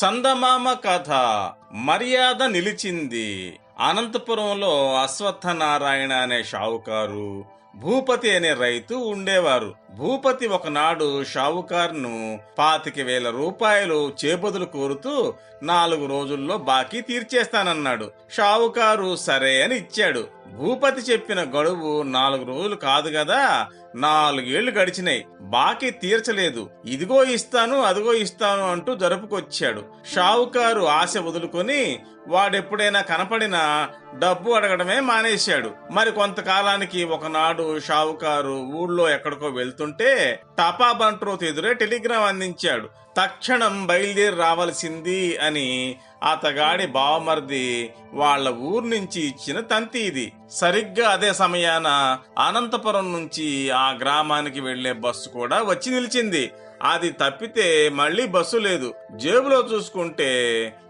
చందమామ కథ. మర్యాద నిలిచింది. అనంతపురంలో అశ్వత్థనారాయణ అనే షావుకారు, భూపతి అనే రైతు ఉండేవారు. భూపతి ఒకనాడు షావుకారును 25,000 రూపాయలు చేబదులు కోరుతూ 4 రోజుల్లో బాకీ తీర్చేస్తానన్నాడు. షావుకారు సరే అని ఇచ్చాడు. భూపతి చెప్పిన గడువు 4 రోజులు కాదు గదా, 4 ఏళ్లు గడిచినాయి. బాకీ తీర్చలేదు. ఇదిగో ఇస్తాను అదిగో ఇస్తాను అంటూ జరుపుకొచ్చాడు. షావుకారు ఆశ వదులుకొని వాడెప్పుడైనా కనపడినా డబ్బు అడగడమే మానేశాడు. మరి కొంతకాలానికి ఒకనాడు షావుకారు ఊళ్ళో ఎక్కడికో వెళ్తుంటే టపా బంట్రోత్ ఎదురే టెలిగ్రామ్ అందించాడు. తక్షణం బయలుదేరి రావాల్సింది అని అతగాడి బావమర్ది వాళ్ల ఊరు నుంచి ఇచ్చిన తంతి ఇది. సరిగ్గా అదే సమయాన అనంతపురం నుంచి ఆ గ్రామానికి వెళ్లే బస్సు కూడా వచ్చి నిలిచింది. అది తప్పితే మళ్లీ బస్సు లేదు. జేబులో చూసుకుంటే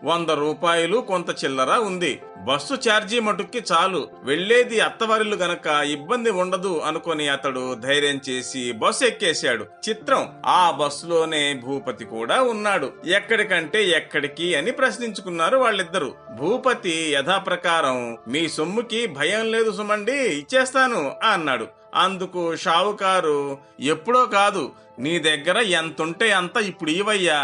100 రూపాయలు కొంత చిల్లర ఉంది. బస్సు ఛార్జీ మటుక్కి చాలు. వెళ్లేది అత్తవారిల్లు గనక ఇబ్బంది ఉండదు అనుకుని అతడు ధైర్యం చేసి బస్సు ఎక్కేశాడు. చిత్రం, ఆ బస్సులోనే భూపతి కూడా ఉన్నాడు. ఎక్కడికంటే ఎక్కడికి అని ప్రశ్నించుకున్నారు వాళ్ళిద్దరూ. భూపతి యథాప్రకారం మీ సొమ్ముకి భయం లేదు సుమండి, ఇచ్చేస్తాను అన్నాడు. అందుకు షావుకారు, ఎప్పుడో కాదు, నీ దగ్గర ఎంతుంటే అంత ఇప్పుడు ఇవయ్యా,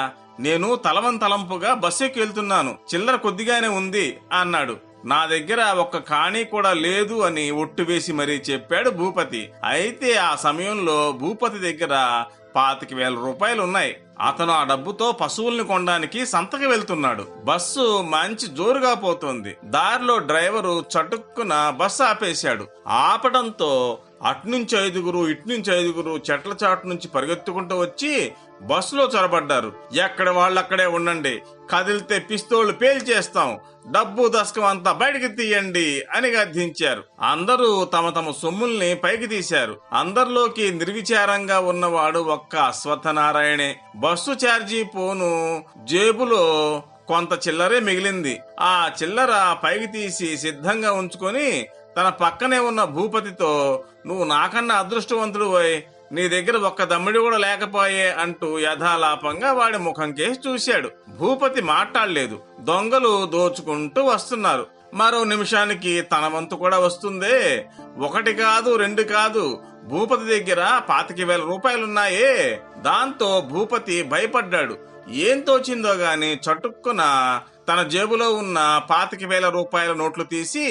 నేను తలవంతలంపుగా బస్సుకి వెళ్తున్నాను, చిల్లర కొద్దిగానే ఉంది అన్నాడు. నా దగ్గర ఒక్క కాణీ కూడా లేదు అని ఒట్టు వేసి మరీ చెప్పాడు భూపతి. అయితే ఆ సమయంలో భూపతి దగ్గర 25,000 రూపాయలు ఉన్నాయి. అతను ఆ డబ్బుతో పశువుల్ని కొనడానికి సంతకి వెళ్తున్నాడు. బస్సు మంచి జోరుగా పోతోంది. దారిలో డ్రైవరు చటుక్కున బస్సు ఆపేశాడు. ఆపడంతో అట్నుంచి 5 ఇట్నుంచి 5 చెట్ల చాటు నుంచి పరిగెత్తుకుంటూ వచ్చి బస్సులో చొరబడ్డారు. ఎక్కడ వాళ్ళక్కడే ఉండండి, కదిలితే పిస్తోళ్లు పేల్చేస్తాం, డబ్బు దశకం అంతా బయటికి తీయండి అని గద్దించారు. అందరూ తమ తమ సొమ్ముల్ని పైకి తీశారు. అందరిలోకి నిర్విచారంగా ఉన్నవాడు ఒక్క అశ్వత్థనారాయణే. బస్సు ఛార్జీ పోను జేబులో కొంత చిల్లరే మిగిలింది. ఆ చిల్లర పైకి తీసి సిద్ధంగా ఉంచుకొని తన పక్కనే ఉన్న భూపతితో, నువ్వు నాకన్నా అదృష్టవంతుడు పోయ్, నీ దగ్గర ఒక్క దమ్మిడి కూడా లేకపోయే అంటూ యథాలాపంగా వాడి ముఖం కేసి చూశాడు. భూపతి మాట్లాడలేదు. దొంగలు దోచుకుంటూ వస్తున్నారు. మరో నిమిషానికి తన వంతు కూడా వస్తుందే. 1 కాదు 2 కాదు, భూపతి దగ్గర 25,000 రూపాయలున్నాయే. దాంతో భూపతి భయపడ్డాడు. ఏం తోచిందో గాని చటుక్కున తన జేబులో ఉన్న 25,000 రూపాయల నోట్లు తీసి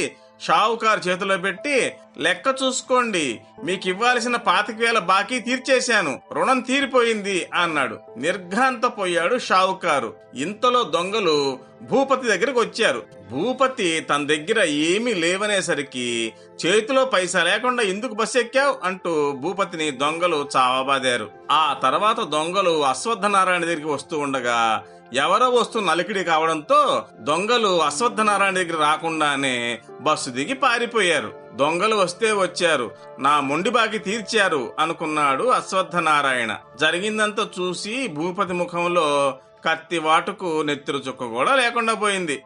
షావుకారు చేతిలో పెట్టి, లెక్క చూసుకోండి, మీకు ఇవ్వాల్సిన 25,000 బాకీ తీర్చేశాను, రుణం తీరిపోయింది అన్నాడు. నిర్ఘాంతపోయాడు షావుకారు. ఇంతలో దొంగలు భూపతి దగ్గరకు వచ్చారు. భూపతి తన దగ్గర ఏమీ లేవనేసరికి, చేతిలో పైసా లేకుండా ఎందుకు బస్సు ఎక్కావు అంటూ భూపతిని దొంగలు చావబాదారు. ఆ తర్వాత దొంగలు అశ్వత్థనారాయణ దగ్గరికి వస్తూ ఉండగా ఎవరో వస్తూ నలికిడి కావడంతో దొంగలు అశ్వత్థనారాయణ దగ్గర రాకుండానే బస్సు దిగి పారిపోయారు. దొంగలు వస్తే వచ్చారు, నా మొండి బాకి తీర్చారు అనుకున్నాడు అశ్వత్థనారాయణ. జరిగిందంతా చూసి భూపతి ముఖంలో కత్తి వాటుకు నెత్తురు చుక్క కూడా లేకుండా పోయింది.